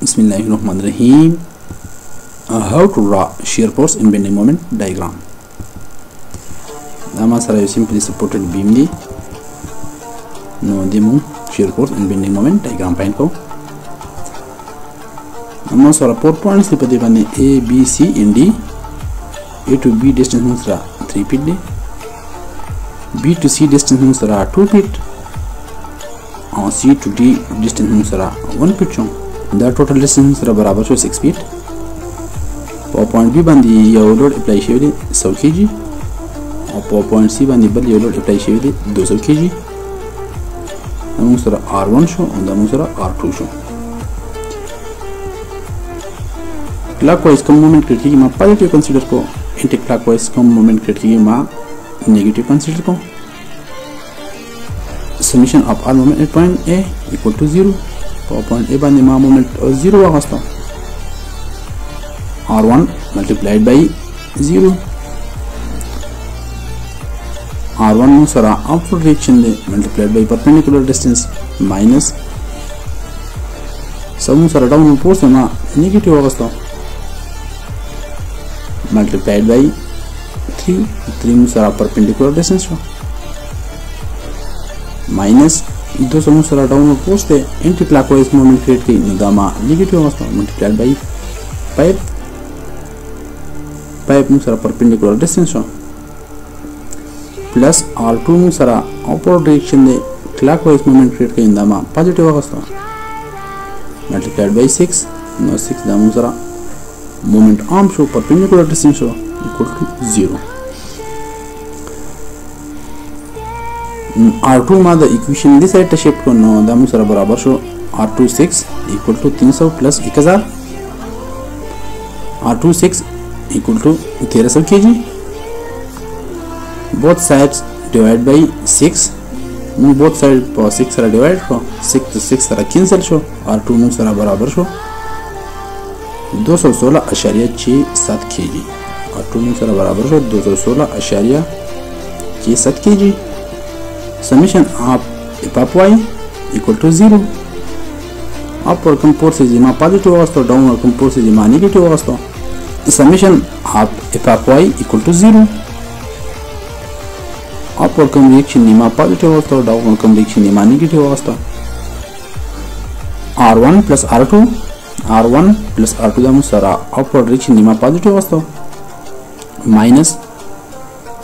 Bismillahirrahmanirrahim. How to draw shear force in bending moment diagram. Dama sara simply supported beam di no demo shear force in bending moment diagram paint ko. Dama sara 4 points di padi bani A, B, C, and D. A to B distance musra 3 feet di. B to C distance musra 2 feet. और C to D distance musra 1 feet chon. The total distance musra barabar cho 6 feet. For point B bandi yo load apply shevli 100 kg. और for point C bandi bal yo load apply shevli 200 kg. The musra R1 show and the musra R2 show. Clockwise come moment create ki ma positive consider ko. Anti-clockwise come moment create ki ma negative consider ko. Summation of all moment at point A equal to 0. For point A bani ma moment 0 wasta. R1 multiplied by 0. R1 musara upward direction de multiplied by perpendicular distance minus sum musara downward force ma negative wasta. Multiplied by 3 musara perpendicular distance minus 200 musara downward force de anti-clockwise moment create ki nidama negative wasta multiplied by 5 musara perpendicular distance plus R2 musara upward direction de clockwise moment create ki nidama positive wasta multiplied by 6 no 6 da musara moment arm show perpendicular distance equal to 0. R2 ma the equation this side shape ko no da musara barabar show R2 6 equal to 300 plus 1000. R2 6 equal to 1300 kg. Both sides divide by 6. Both sides for 6 are divide for 6 to 6 are cancel show. R2 musara barabar show 216.67 kg. R2 musara barabar show 216.67 kg. Summation of f y equal to 0. Upward component is ma positive wasta, downward component is ma negative wasta. Summation of f y equal to 0. Upward reaction ma positive wasta, downward reaction ma negative wasta. R1 plus R2 da musara upward reaction ma positive wasta minus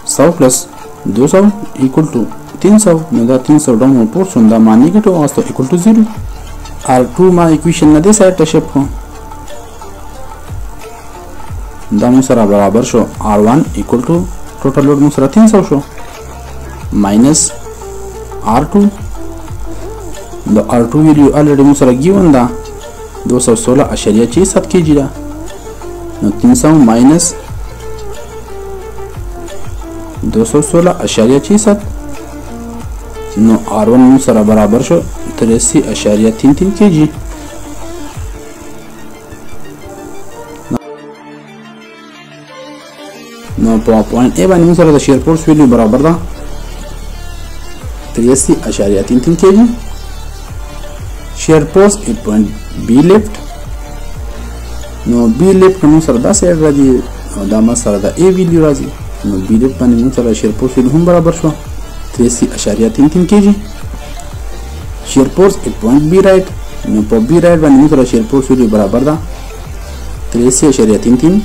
100 plus 200 equal to 300. No da 300 downward portion da ma negative wasta equal to 0. R2 ma equation na de side ta shape ko da musara barabar show R1 equal to total load musara 300 show minus R2. The R2 value already musara given da 216.67 kg da. No 300 minus 216.67. No R1 musara barabar show 83.33 kg. No point A bani musara the shear force value barabar da 83.33 kg. Shear force at point B left. No B left musara da side raji no da musara da A value raji. No B left bani musara shear force value hum barabar show 83.33 kg. Shear force at point B right. No for B right bani musara shear force value barabar da 83.33.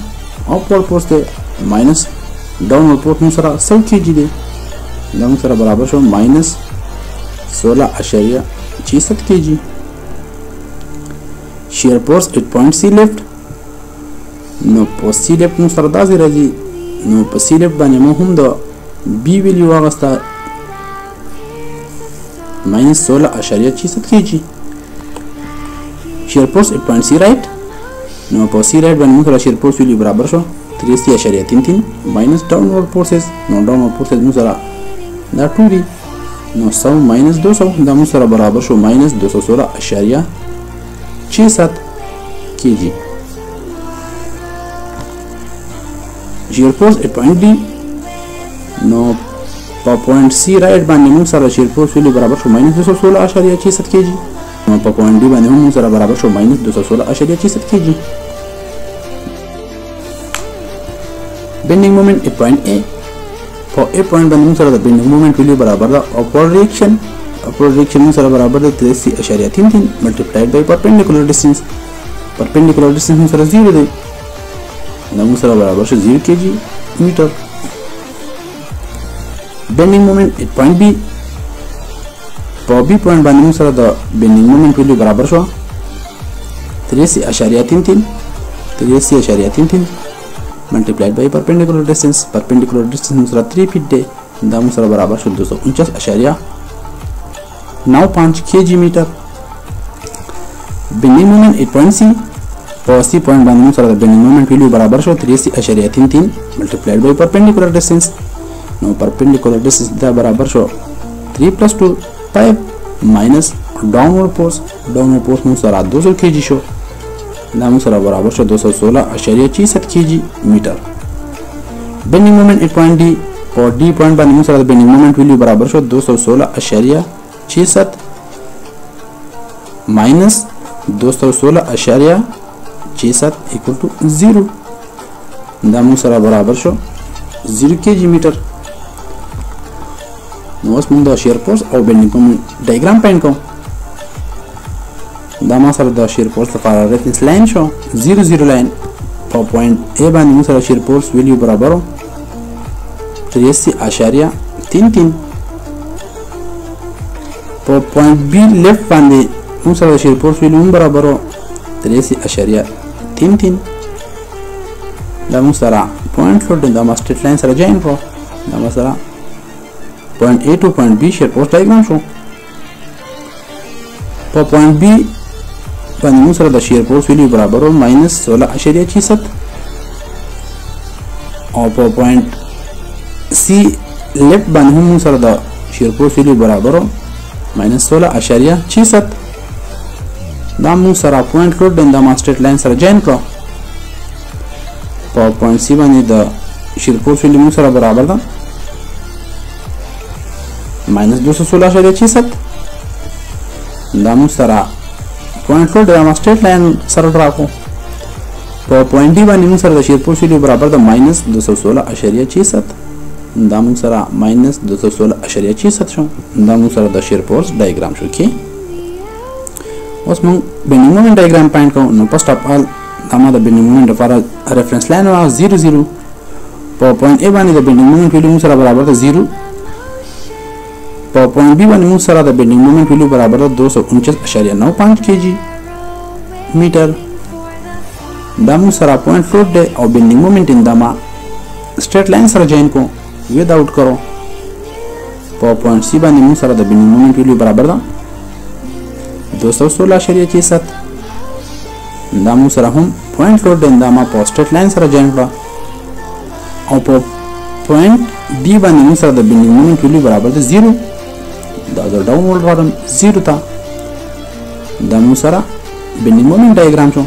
Upward force de minus downward force musara 100 kg de da musara barabar show minus 16.67 kg. Shear force at point C left. No for C left musara da zira ji. No for C left bani mo hum da B value wagasta minus 16.67 kg. Shear force at point C right. No for C right bani musara shear force value barabar show 83.33 minus downward forces. No downward forces musara da 2d. No 100 minus 200 da musara barabar show minus 216.67 kg. Shear force at point D. No for point C right bani musara shear force value barabar show minus 216.67 kg. نو په پوینټ डी باندې هم سره برابر شو -216.66 kg. bending moment at point A. For A point باندې سره د bending moment ویلیو برابر ده upward reaction سره برابر ده 83.33 multiplied by perpendicular distance. perpendicular distance سره 0 دی نو سره برابر شو 0 kg meter. bending moment at point B. په B point باندې سره د bending moment ویلیو برابر شو 83.33 multiplied by perpendicular distance سره 3 feet دی دا مو سره برابر شو 249.95 kg meter. bending moment at point C. په C point باندې سره د bending moment ویلیو برابر شو 83.33 multiplied by perpendicular distance نو perpendicular distance دا برابر شو 3 plus 2 5 minus downward force مو سره 200 kg شو دا مو سره برابر شو 216.66 kg meter. bending moment at point D. په D point باندې مو سره د bending moment ویلیو برابر شو 216.67 minus 216.67 equal to 0 دا مو سره برابر شو 0 kg meter. نو اوس موږ د شیر فورس او بندینګ مومنت ډایګرام پاین کوو. دا ما سره د شیر فورس لپاره ریفرنس لاین شو 0 لاین. په پوینټ A باندې موږ سره شیر فورس ویلیو برابر 83.33. په پوینټ B لیفت باندې موږ سره شیر فورس ویلیو برابر 83.33. دا موږ سره پوینټ لوډ دا ما سټریټ لاین سره جوین کړو. دا ما سره point A to point B shear force diagram شو. په point B باندې موږ سره د shear force ویلیو برابر -16.67 او په point C left باندې موږ سره د shear force ویلیو برابر -16.66 دا موږ سره point load د ما straight line سره join کړو. په point C باندې د shear force ویلیو موږ سره برابر ده -216.67 دا موږ سره پوینټ لوډ د سټریټ لاین سره ډرا کړو. په پوینټ डी باندې موږ سره د شیر فورس ویلیو برابر ده -216.67 دا موږ سره -216.67 شو. دا موږ سره د شیر فورس ډایګرام شو. کې اوس موږ بندینګ مومنت ډایګرام پاینټ کوو. نو فرست اف آل دا ما د بندینګ مومنت لپاره ریفرنس لاین و 0 په پوینټ A باندې د بندینګ مومنت ویلیو موږ سره برابر ده 0. په پوینټ B باندې موږ سره د بندینګ مومنت ویلیو برابر ده 249.95 kg meter. دا موږ سره پوینټ لوډ دی او بندینګ مومنت ان دا ما سټریټ لاین سره جوین کو ود آوټ کرو. په پوینټ C باندې موږ سره د بندینګ مومنت ویلیو برابر ده 216.67 دا موږ سره هم پوینټ لوډ دی دا ما په سټریټ لاین سره جوین کړه. او په پوینټ D باندې موږ سره د بندینګ مومنت ویلیو برابر ده 0 دا د ډاونورډ راډم 0 ته دا موږ سره bending moment diagram شو.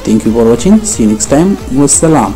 Thank you for watching. See you next time. Wassalam.